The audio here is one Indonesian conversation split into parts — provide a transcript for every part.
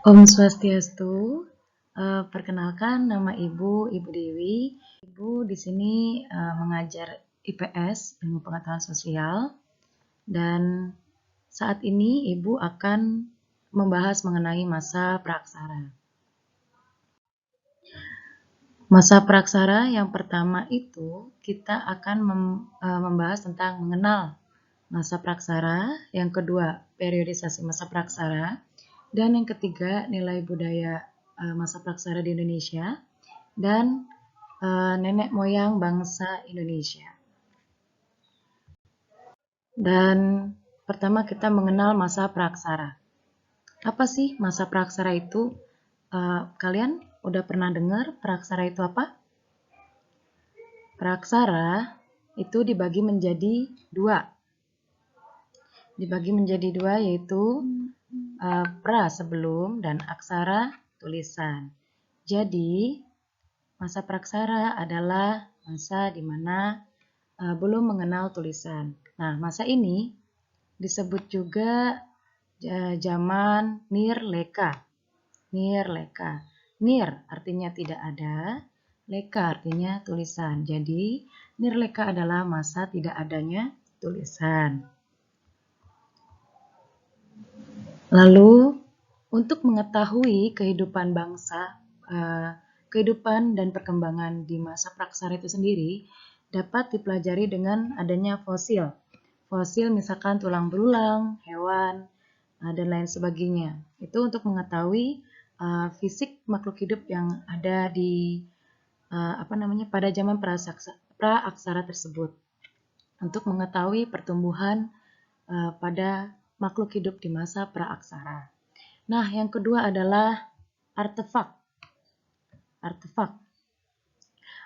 Om Swastiastu. Perkenalkan nama Ibu Dewi. Ibu di sini mengajar IPS, Ilmu Pengetahuan Sosial, dan saat ini Ibu akan membahas mengenai masa praaksara. Masa praaksara yang pertama itu kita akan membahas tentang mengenal masa praaksara, yang kedua periodisasi masa praaksara, dan yang ketiga nilai budaya masa praaksara di Indonesia, dan nenek moyang bangsa Indonesia. Dan pertama kita mengenal masa praaksara. Apa sih masa praaksara itu? Kalian udah pernah dengar praaksara itu apa? Praaksara itu dibagi menjadi dua. Yaitu pra sebelum dan aksara tulisan. Jadi masa praaksara adalah masa di mana belum mengenal tulisan. Nah, masa ini disebut juga zaman nirleka. Nir artinya tidak ada, leka artinya tulisan. Jadi nirleka adalah masa tidak adanya tulisan. Lalu untuk mengetahui kehidupan bangsa, kehidupan dan perkembangan di masa praaksara itu sendiri dapat dipelajari dengan adanya fosil. Fosil misalkan tulang belulang, hewan, dan lain sebagainya. Itu untuk mengetahui fisik makhluk hidup yang ada di pada zaman praaksara tersebut. Untuk mengetahui pertumbuhan pada makhluk hidup di masa praaksara. Nah, yang kedua adalah artefak.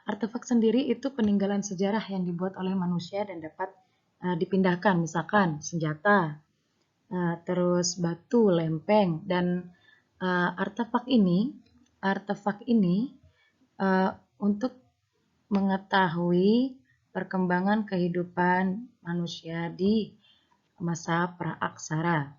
Artefak sendiri itu peninggalan sejarah yang dibuat oleh manusia dan dapat dipindahkan, misalkan senjata, terus batu, lempeng, dan artefak ini untuk mengetahui perkembangan kehidupan manusia di masa praaksara.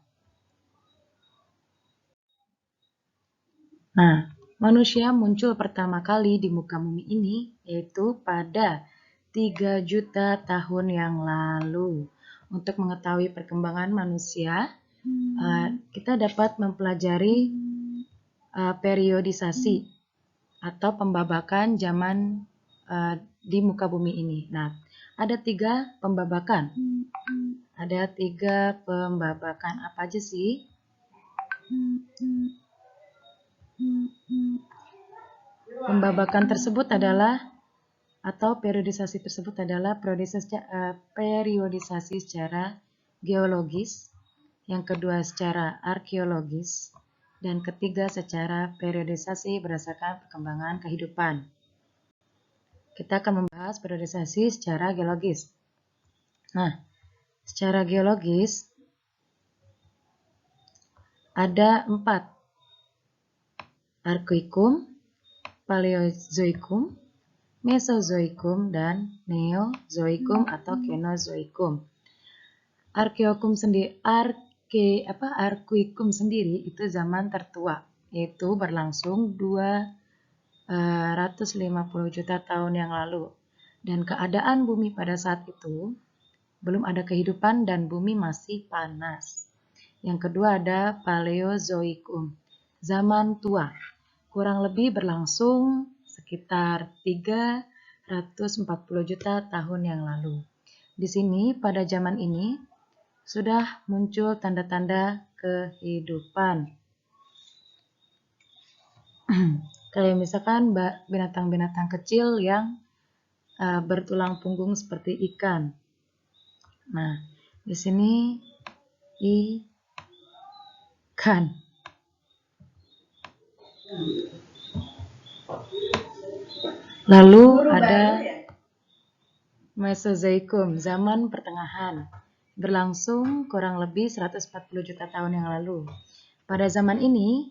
Nah, manusia muncul pertama kali di muka bumi ini yaitu pada 3 juta tahun yang lalu. Untuk mengetahui perkembangan manusia, kita dapat mempelajari periodisasi atau pembabakan zaman di muka bumi ini. Nah, ada 3 pembabakan. Apa aja sih? Pembabakan tersebut adalah atau periodisasi tersebut adalah periodisasi secara geologis, yang kedua secara arkeologis, dan ketiga secara periodisasi berdasarkan perkembangan kehidupan. Kita akan membahas periodisasi secara geologis. Nah, secara geologis ada 4. Arkoikum, Paleozoikum, Mesozoikum, dan Neozoikum atau Kenozoikum. Arkoikum sendiri itu zaman tertua, yaitu berlangsung 250 juta tahun yang lalu. Dan keadaan bumi pada saat itu belum ada kehidupan dan bumi masih panas. Yang kedua ada Paleozoikum, zaman tua, kurang lebih berlangsung sekitar 340 juta tahun yang lalu. Di sini pada zaman ini sudah muncul tanda-tanda kehidupan. Kayak misalkan binatang-binatang kecil yang bertulang punggung seperti ikan. Nah, di sini ikan. Lalu ada Mesozoikum, zaman pertengahan, berlangsung kurang lebih 140 juta tahun yang lalu. Pada zaman ini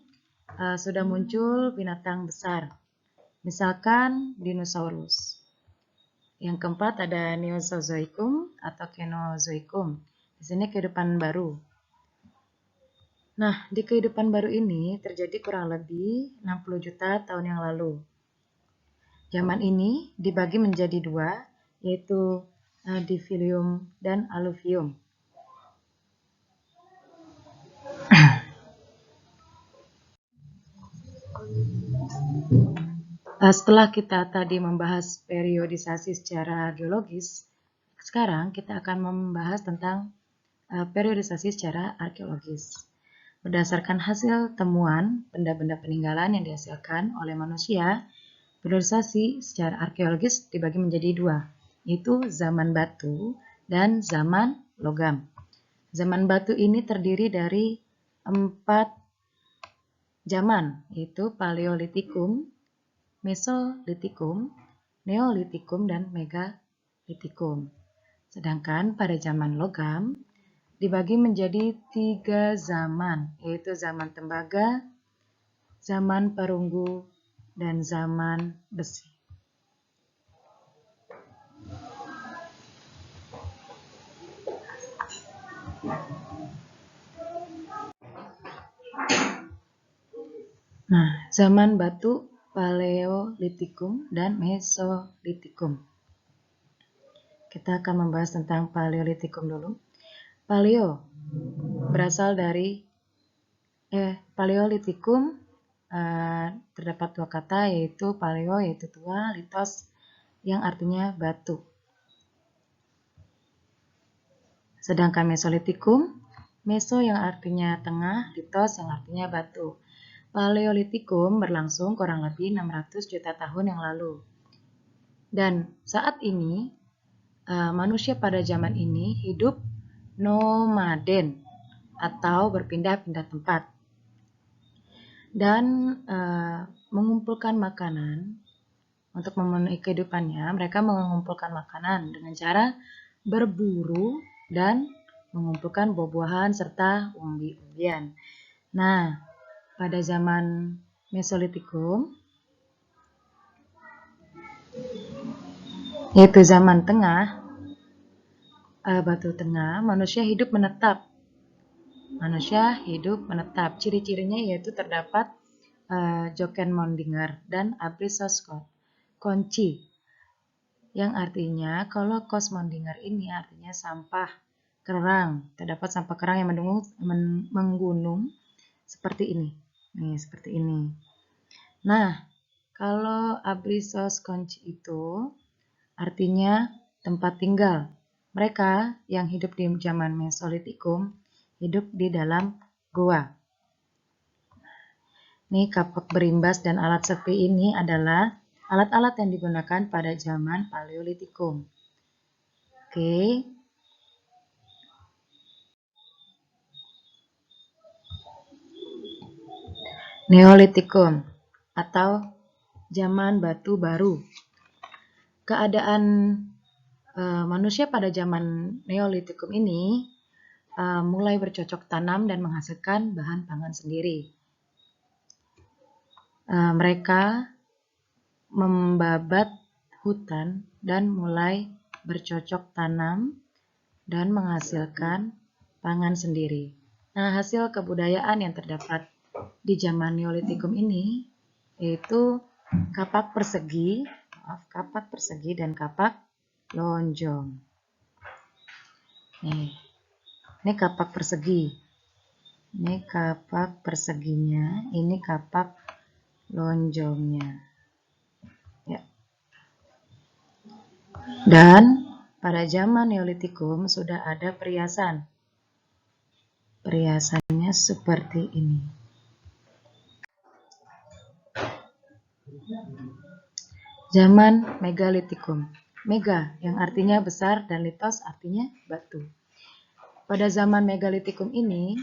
sudah muncul binatang besar, misalkan dinosaurus. Yang keempat ada Neozoikum atau Kenozoikum. Di sini kehidupan baru. Nah, di kehidupan baru ini terjadi kurang lebih 60 juta tahun yang lalu. Zaman ini dibagi menjadi dua, yaitu Divylium dan Alluvium. Setelah kita tadi membahas periodisasi secara geologis, sekarang kita akan membahas tentang periodisasi secara arkeologis. Berdasarkan hasil temuan benda-benda peninggalan yang dihasilkan oleh manusia, periodisasi secara arkeologis dibagi menjadi dua, yaitu zaman batu dan zaman logam. Zaman batu ini terdiri dari 4 zaman, yaitu Paleolitikum, Mesolitikum, Neolitikum, dan Megalitikum. Sedangkan pada zaman logam dibagi menjadi 3 zaman, yaitu zaman tembaga, zaman perunggu, dan zaman besi. Nah, zaman batu Paleolitikum dan Mesolitikum. Kita akan membahas tentang Paleolitikum dulu. Paleo berasal dari Paleolitikum, terdapat dua kata, yaitu paleo yaitu tua, litos yang artinya batu. Sedangkan Mesolitikum, meso yang artinya tengah, litos yang artinya batu. Paleolitikum berlangsung kurang lebih 600 juta tahun yang lalu. Dan saat ini manusia pada zaman ini hidup nomaden atau berpindah-pindah tempat dan mengumpulkan makanan. Untuk memenuhi kehidupannya, mereka mengumpulkan makanan dengan cara berburu dan mengumpulkan buah-buahan serta umbi-umbian. Nah, pada zaman Mesolitikum, yaitu zaman tengah, batu tengah, manusia hidup menetap. Ciri-cirinya yaitu terdapat Joken-Mondinger dan Abrisos Konci, yang artinya kalau Kos-Mondinger ini artinya sampah kerang. Terdapat sampah kerang yang menggunung seperti ini. Nih, seperti ini. Nah, kalau Abrisos Konci itu artinya tempat tinggal. Mereka yang hidup di zaman Mesolitikum hidup di dalam goa. Nih, kapak berimbas dan alat sepi ini adalah alat-alat yang digunakan pada zaman Paleolitikum. Oke. Neolitikum atau zaman batu baru. Keadaan manusia pada zaman Neolitikum ini mulai bercocok tanam dan menghasilkan bahan pangan sendiri. Mereka membabat hutan dan mulai bercocok tanam dan menghasilkan pangan sendiri. Nah, hasil kebudayaan yang terdapat di zaman Neolitikum ini yaitu kapak persegi dan kapak lonjong. Ini kapak persegi. Ini kapak perseginya, ini kapak lonjongnya. Ya. Dan pada zaman Neolitikum sudah ada periasan. Periasannya seperti ini. Zaman Megalitikum. Mega yang artinya besar dan litos artinya batu. Pada zaman Megalitikum ini,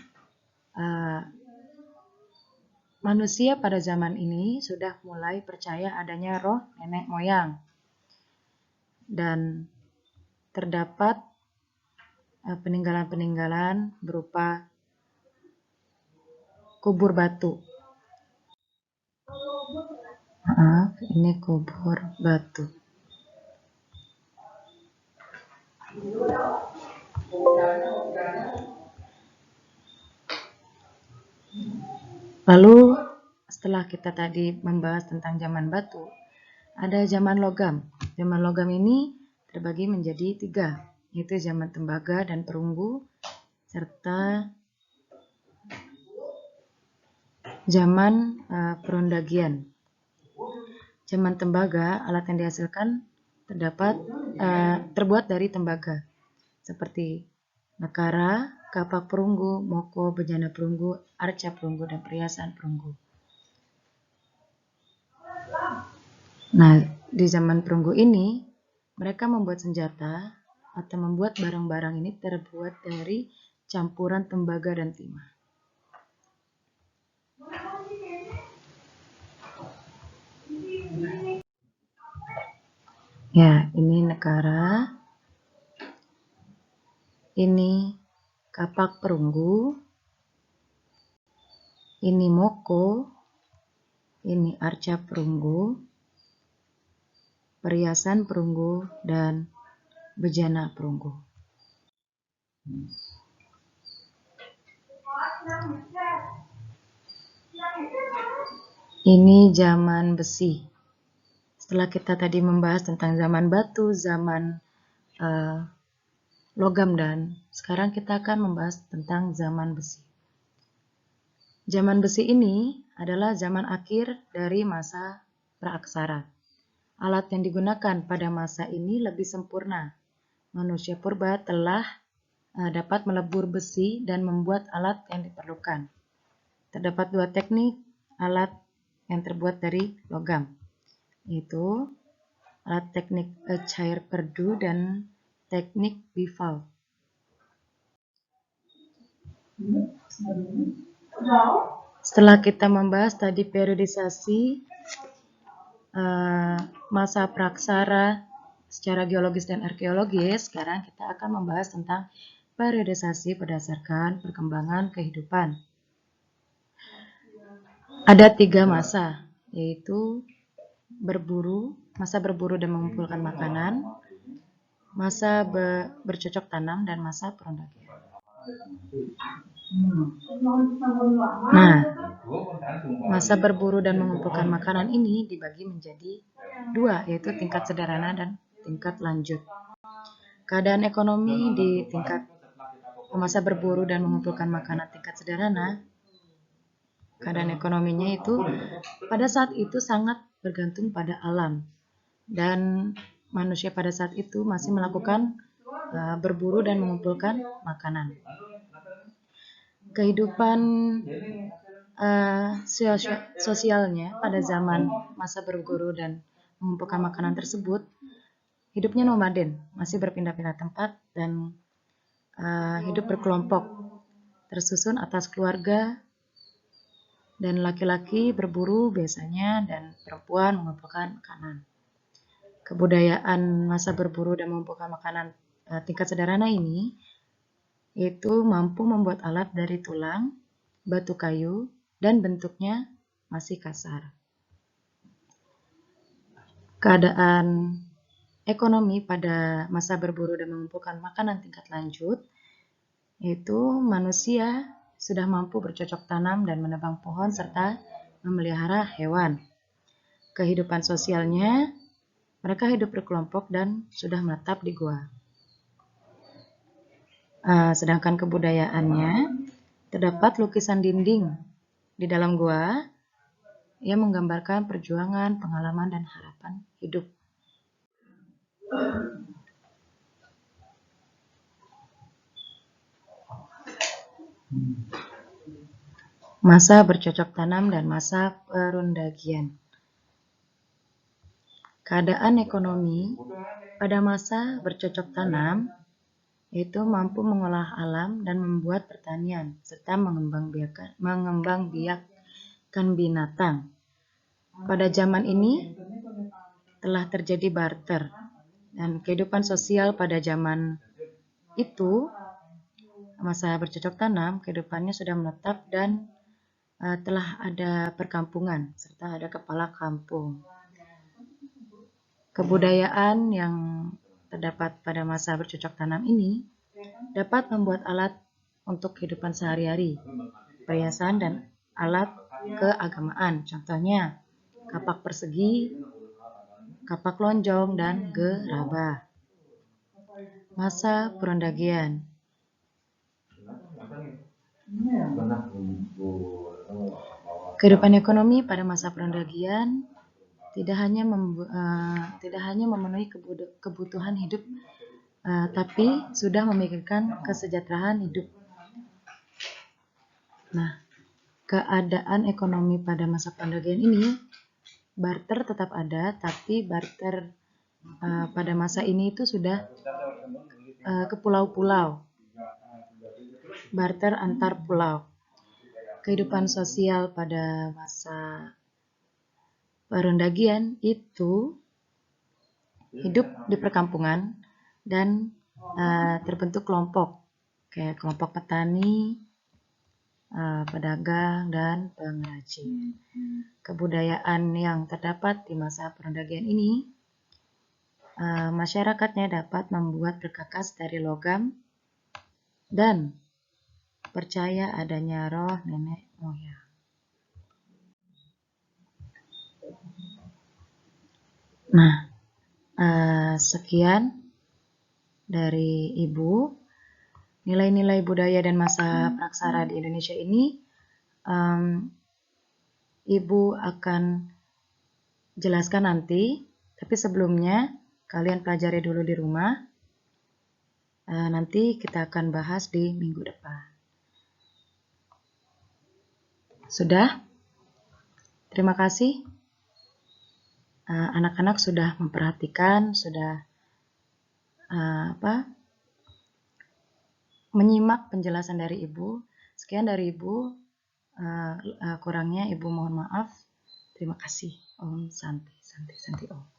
manusia pada zaman ini sudah mulai percaya adanya roh nenek moyang. Dan terdapat peninggalan-peninggalan berupa kubur batu. Ini kubur batu. Lalu setelah kita tadi membahas tentang zaman batu, ada zaman logam. Zaman logam ini terbagi menjadi 3, yaitu zaman tembaga dan perunggu, serta zaman perondagian. Zaman tembaga, alat yang dihasilkan terbuat dari tembaga, seperti nekara, kapak perunggu, moko, bejana perunggu, arca perunggu, dan perhiasan perunggu. Nah, di zaman perunggu ini, mereka membuat senjata atau membuat barang-barang ini terbuat dari campuran tembaga dan timah. Ya, ini nekara, ini kapak perunggu, ini moko, ini arca perunggu, perhiasan perunggu, dan bejana perunggu. Ini zaman besi. Setelah kita tadi membahas tentang zaman batu, zaman logam, dan sekarang kita akan membahas tentang zaman besi. Zaman besi ini adalah zaman akhir dari masa praaksara. Alat yang digunakan pada masa ini lebih sempurna. Manusia purba telah dapat melebur besi dan membuat alat yang diperlukan. Terdapat 2 teknik alat yang terbuat dari logam, yaitu alat teknik cair perdu dan teknik bivalve. Setelah kita membahas tadi periodisasi masa praksara secara geologis dan arkeologis, sekarang kita akan membahas tentang periodisasi berdasarkan perkembangan kehidupan. Ada 3 masa, yaitu masa berburu dan mengumpulkan makanan, masa bercocok tanam, dan masa perondakian. Nah, masa berburu dan mengumpulkan makanan ini dibagi menjadi 2, yaitu tingkat sederhana dan tingkat lanjut. Keadaan ekonomi di tingkat masa berburu dan mengumpulkan makanan tingkat sederhana, keadaan ekonominya itu pada saat itu sangat bergantung pada alam, dan manusia pada saat itu masih melakukan berburu dan mengumpulkan makanan. Kehidupan sosialnya pada zaman masa berburu dan mengumpulkan makanan tersebut, hidupnya nomaden, masih berpindah-pindah tempat dan hidup berkelompok, tersusun atas keluarga, dan laki-laki berburu biasanya dan perempuan mengumpulkan makanan. Kebudayaan masa berburu dan mengumpulkan makanan tingkat sederhana ini yaitu mampu membuat alat dari tulang, batu kayu, dan bentuknya masih kasar. Keadaan ekonomi pada masa berburu dan mengumpulkan makanan tingkat lanjut yaitu manusia sudah mampu bercocok tanam dan menebang pohon serta memelihara hewan. Kehidupan sosialnya, mereka hidup berkelompok dan sudah menetap di gua. Sedangkan kebudayaannya, terdapat lukisan dinding di dalam gua yang menggambarkan perjuangan, pengalaman, dan harapan hidup. Masa bercocok tanam dan masa perondagian. Keadaan ekonomi pada masa bercocok tanam yaitu mampu mengolah alam dan membuat pertanian serta mengembangbiakkan binatang. Pada zaman ini telah terjadi barter, dan kehidupan sosial pada zaman itu, masa bercocok tanam, kehidupannya sudah menetap dan telah ada perkampungan serta ada kepala kampung. Kebudayaan yang terdapat pada masa bercocok tanam ini dapat membuat alat untuk kehidupan sehari-hari. perhiasan dan alat keagamaan. Contohnya, kapak persegi, kapak lonjong, dan gerabah. Masa perondagian. Kehidupan ekonomi pada masa perondagian tidak hanya memenuhi kebutuhan hidup, tapi sudah memikirkan kesejahteraan hidup. Nah, keadaan ekonomi pada masa perondagian ini, barter tetap ada, tapi barter pada masa ini itu sudah ke pulau-pulau. Barter antar pulau. Kehidupan sosial pada masa perondagian itu hidup di perkampungan dan terbentuk kelompok, kayak kelompok petani, pedagang, dan pengrajin. Kebudayaan yang terdapat di masa perondagian ini, masyarakatnya dapat membuat perkakas dari logam dan percaya adanya roh nenek moyang. Nah, sekian dari Ibu. Nilai-nilai budaya dan masa praksara di Indonesia ini, Ibu akan jelaskan nanti, tapi sebelumnya kalian pelajari dulu di rumah. Nanti kita akan bahas di minggu depan. Sudah? Terima kasih. Anak-anak sudah memperhatikan, sudah menyimak penjelasan dari Ibu. Sekian dari Ibu. Kurangnya Ibu mohon maaf. Terima kasih. Om Santi Santi Santi Om.